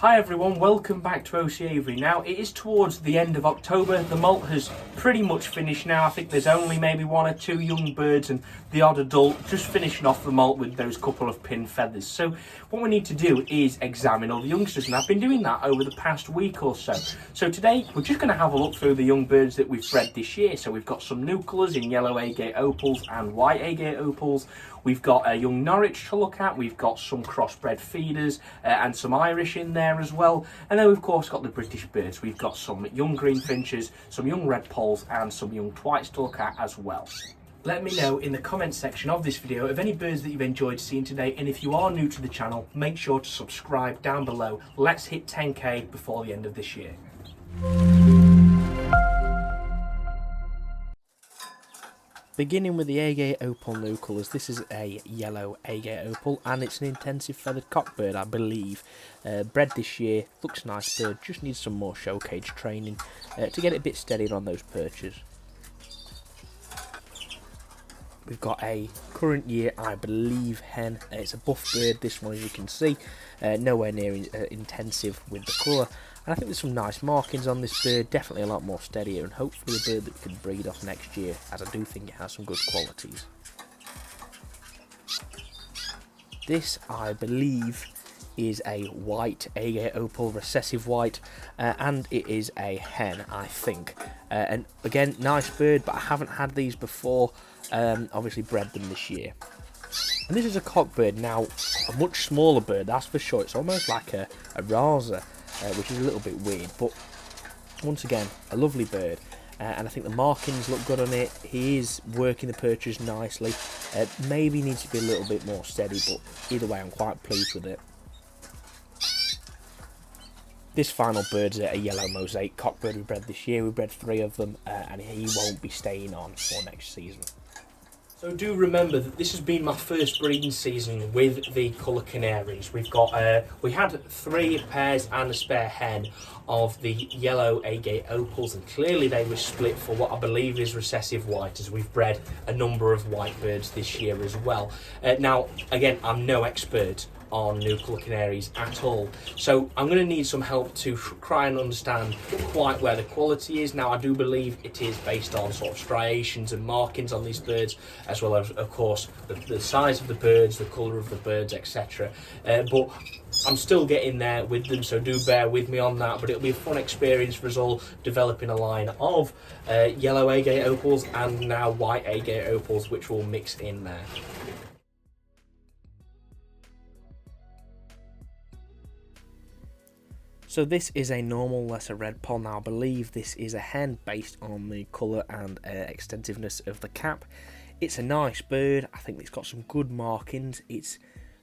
Hi everyone, welcome back to OC Avery. Now, it is towards the end of October. The molt has pretty much finished now. I think there's only maybe one or two young birds and the odd adult just finishing off the molt with those couple of pin feathers. So what we need to do is examine all the youngsters, and I've been doing that over the past week or so. So today, we're just going to have a look through the young birds that we've bred this year. So we've got some new colours in yellow AJ Opals and white AJ Opals. We've got a young Norwich to look at, we've got some crossbred feeders and some Irish in there as well. And then we've of course got the British birds. We've got some young Greenfinches, some young Redpoles and some young Twites to look at as well. Let me know in the comments section of this video of any birds that you've enjoyed seeing today, and if you are new to the channel, make sure to subscribe down below. Let's hit 10k before the end of this year. Beginning with the AJ Opal new colours, this is a yellow AJ Opal and it's an intensive feathered cockbird, I believe. Bred this year, looks nice bird, just needs some more show cage training to get it a bit steadier on those perches. We've got a current year, I believe, hen. It's a buff bird, this one, as you can see. Nowhere near intensive with the colour. And I think there's some nice markings on this bird, definitely a lot more steadier, and hopefully a bird that we can breed off next year, as I do think it has some good qualities. This, I believe, is a white AJ Opal, recessive white, and it is a hen, I think. And again, nice bird, but I haven't had these before. Obviously bred them this year. And this is a cockbird, now a much smaller bird, that's for sure. It's almost like a rasa, which is a little bit weird, but once again, a lovely bird. And I think the markings look good on it. He is working the perches nicely. Maybe needs to be a little bit more steady, but either way, I'm quite pleased with it. This final bird's a yellow mosaic cockbird we bred this year. We bred 3 of them, and he won't be staying on for next season. So do remember that this has been my first breeding season with the colour Canaries. We've got we had 3 pairs and a spare hen of the yellow AJ Opals, and clearly they were split for what I believe is recessive white, as we've bred a number of white birds this year as well. Now again, I'm no expert on new colour Canaries at all, so I'm going to need some help to try and understand quite where the quality is. Now I do believe it is based on sort of striations and markings on these birds, as well as of course the size of the birds, the colour of the birds, etc. But I'm still getting there with them, so do bear with me on that. But it'll be a fun experience for us all, developing a line of yellow AJ Opals and now white AJ Opals, which will mix in there. So this is a normal lesser Redpole. Now I believe this is a hen based on the colour and extensiveness of the cap. It's a nice bird. I think it's got some good markings. It's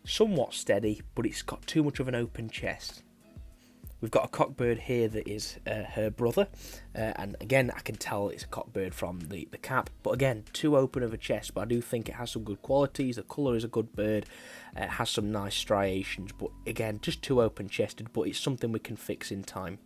somewhat steady, but it's got too much of an open chest. We've got a cockbird here that is her brother, and again I can tell it's a cockbird from the cap, but again too open of a chest, but I do think it has some good qualities. The colour is a good bird, it has some nice striations, but again just too open chested, but it's something we can fix in time.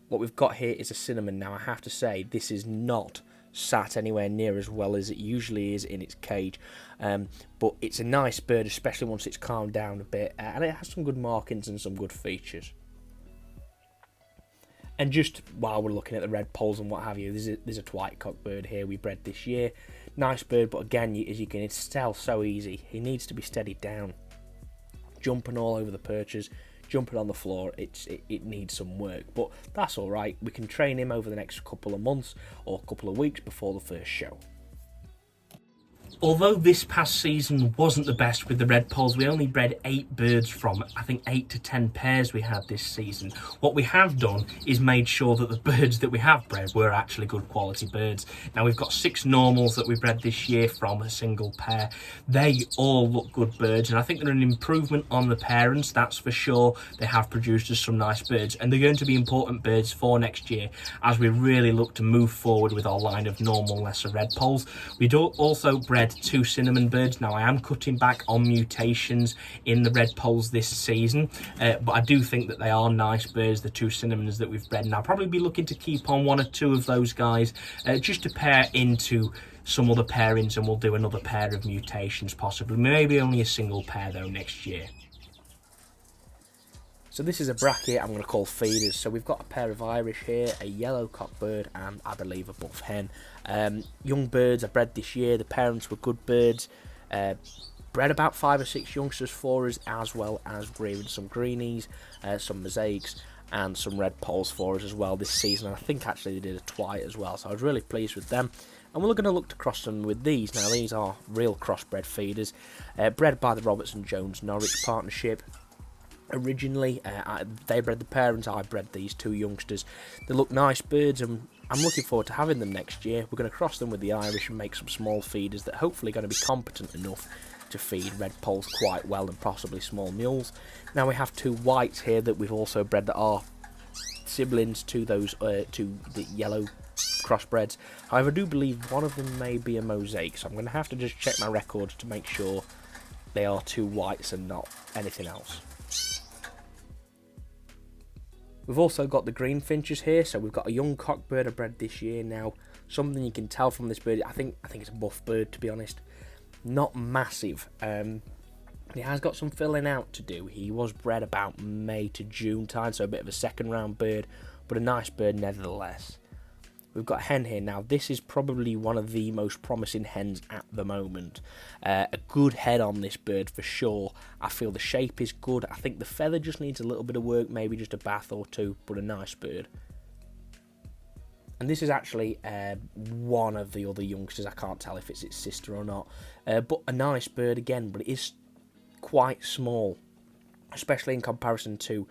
What we've got here is a cinnamon. Now I have to say, this is not sat anywhere near as well as it usually is in its cage, but it's a nice bird, especially once it's calmed down a bit, and it has some good markings and some good features. And just while we're looking at the Redpoles and what have you, there's a Twite cockbird here we bred this year. Nice bird, but again, as you can tell, so easy. He needs to be steadied down, jumping all over the perches, jumping on the floor. It needs some work, but that's all right. We can train him over the next couple of months or couple of weeks before the first show. Although this past season wasn't the best with the Redpoles, we only bred 8 birds from, I think, 8 to 10 pairs we had this season. What we have done is made sure that the birds that we have bred were actually good quality birds. Now we've got 6 normals that we bred this year from a single pair. They all look good birds, and I think they're an improvement on the parents, that's for sure. They have produced us some nice birds, and they're going to be important birds for next year as we really look to move forward with our line of normal lesser Redpoles. We do also bred 2 cinnamon birds. Now I am cutting back on mutations in the Redpoles this season, but I do think that they are nice birds, the 2 cinnamons that we've bred, and I'll probably be looking to keep on 1 or 2 of those guys just to pair into some other pairings, and we'll do another pair of mutations possibly, maybe only a single pair though next year. So this is a bracket I'm going to call feeders. So we've got a pair of Irish here, a yellow cockbird, and I believe a buff hen. Young birds are bred this year. The parents were good birds. Bred about 5 or 6 youngsters for us, as well as breeding some greenies, some mosaics, and some Redpoles for us as well this season. And I think actually they did a twite as well, so I was really pleased with them. And we're going to look to cross them with these. Now these are real crossbred feeders, bred by the Robertson Jones Norwich partnership. Originally, they bred the parents, I bred these 2 youngsters. They look nice birds, and I'm looking forward to having them next year. We're going to cross them with the Irish and make some small feeders that hopefully are going to be competent enough to feed Redpoles quite well, and possibly small mules. Now we have 2 whites here that we've also bred that are siblings to those to the yellow crossbreds. However, I do believe one of them may be a mosaic, so I'm going to have to just check my records to make sure they are 2 whites and not anything else. We've also got the Greenfinches here, so we've got a young cockbird I bred this year. Now, something you can tell from this bird, I think it's a buff bird, to be honest. Not massive. He has got some filling out to do. He was bred about May to June time, so a bit of a second round bird, but a nice bird nevertheless. We've got a hen here. Now this is probably one of the most promising hens at the moment. A good head on this bird for sure. I feel the shape is good. I think the feather just needs a little bit of work, maybe just a bath or 2, but a nice bird. And this is actually one of the other youngsters. I can't tell if it's its sister or not. But a nice bird again, but it is quite small, especially in comparison to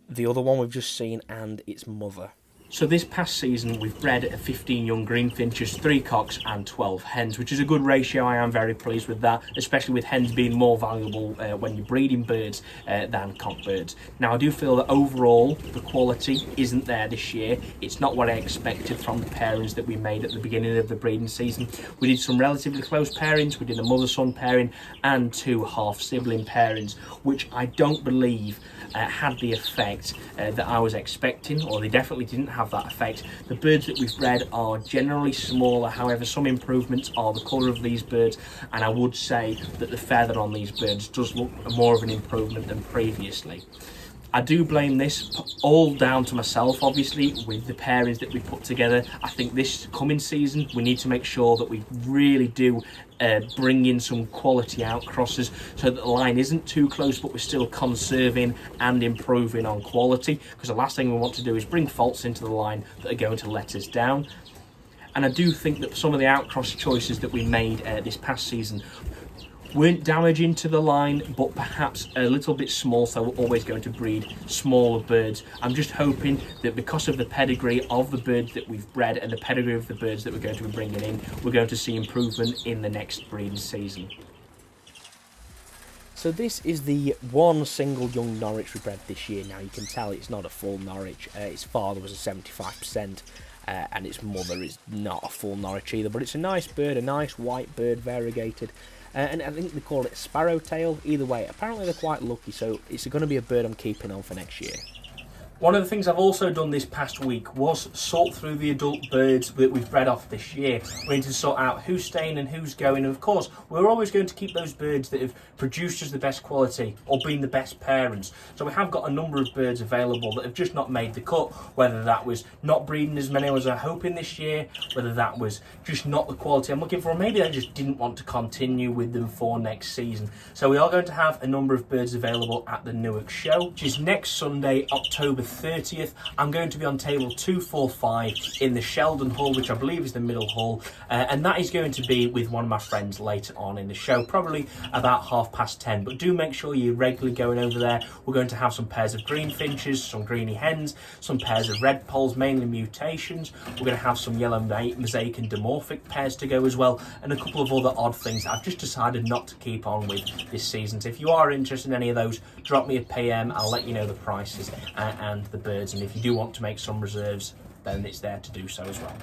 the other one we've just seen and its mother. So this past season we've bred 15 young Greenfinches, 3 cocks and 12 hens, which is a good ratio. I am very pleased with that, especially with hens being more valuable when you're breeding birds than cock birds. Now I do feel that overall the quality isn't there this year. It's not what I expected from the pairings that we made at the beginning of the breeding season. We did some relatively close pairings. We did a mother-son pairing and 2 half-sibling pairings, which I don't believe had the effect that I was expecting, or they definitely didn't have that effect. The birds that we've bred are generally smaller, however some improvements are the colour of these birds, and I would say that the feather on these birds does look more of an improvement than previously. I do blame this all down to myself, obviously, with the pairings that we put together. I think this coming season we need to make sure that we really do bring in some quality out crosses, so that the line isn't too close but we're still conserving and improving on quality, because the last thing we want to do is bring faults into the line that are going to let us down. And I do think that some of the outcross choices that we made this past season weren't damaging to the line, but perhaps a little bit small, so we're always going to breed smaller birds. I'm just hoping that because of the pedigree of the birds that we've bred and the pedigree of the birds that we're going to be bringing in, we're going to see improvement in the next breeding season. So this is the one single young Norwich we bred this year. Now you can tell it's not a full Norwich. Its father was a 75%. And its mother is not a full Norwich either, but it's a nice bird, a nice white bird, variegated. And I think they call it sparrowtail. Either way, apparently they're quite lucky, so it's going to be a bird I'm keeping on for next year. One of the things I've also done this past week was sort through the adult birds that we've bred off this year. We need to sort out who's staying and who's going. And of course, we're always going to keep those birds that have produced us the best quality or been the best parents. So we have got a number of birds available that have just not made the cut, whether that was not breeding as many as I'm hoping this year, whether that was just not the quality I'm looking for, or maybe I just didn't want to continue with them for next season. So we are going to have a number of birds available at the Newark show, which is next Sunday, October 30th. I'm going to be on table 245 in the Sheldon Hall, which I believe is the middle hall, and that is going to be with one of my friends later on in the show, probably about 10:30. But do make sure you're regularly going over there. We're going to have some pairs of Greenfinches, some greeny hens, some pairs of Redpoles, mainly mutations. We're going to have some yellow mosaic and dimorphic pairs to go as well, and a couple of other odd things that I've just decided not to keep on with this season. So if you are interested in any of those, drop me a PM. I'll let you know the prices and the birds, and if you do want to make some reserves, then it's there to do so as well.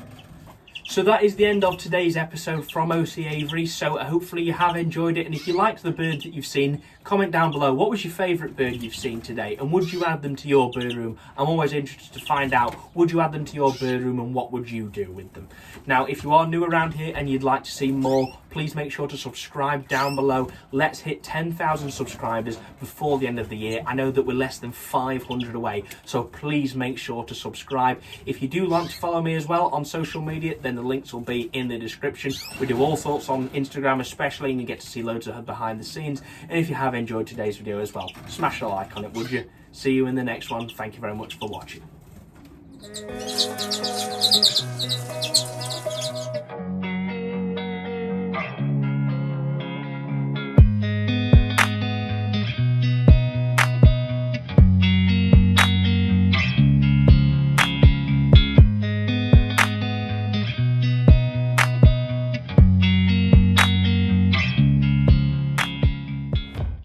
So that is the end of today's episode from OC Avery. So hopefully you have enjoyed it, and if you liked the birds that you've seen, comment down below what was your favourite bird you've seen today, and would you add them to your bird room? I'm always interested to find out, would you add them to your bird room and what would you do with them? Now if you are new around here and you'd like to see more, please make sure to subscribe down below. Let's hit 10,000 subscribers before the end of the year. I know that we're less than 500 away, so please make sure to subscribe. If you do want to follow me as well on social media, then the links will be in the description. We do all sorts on Instagram especially, and you get to see loads of behind the scenes. And if you have enjoyed today's video as well, smash a like on it, would you? See you in the next one. Thank you very much for watching.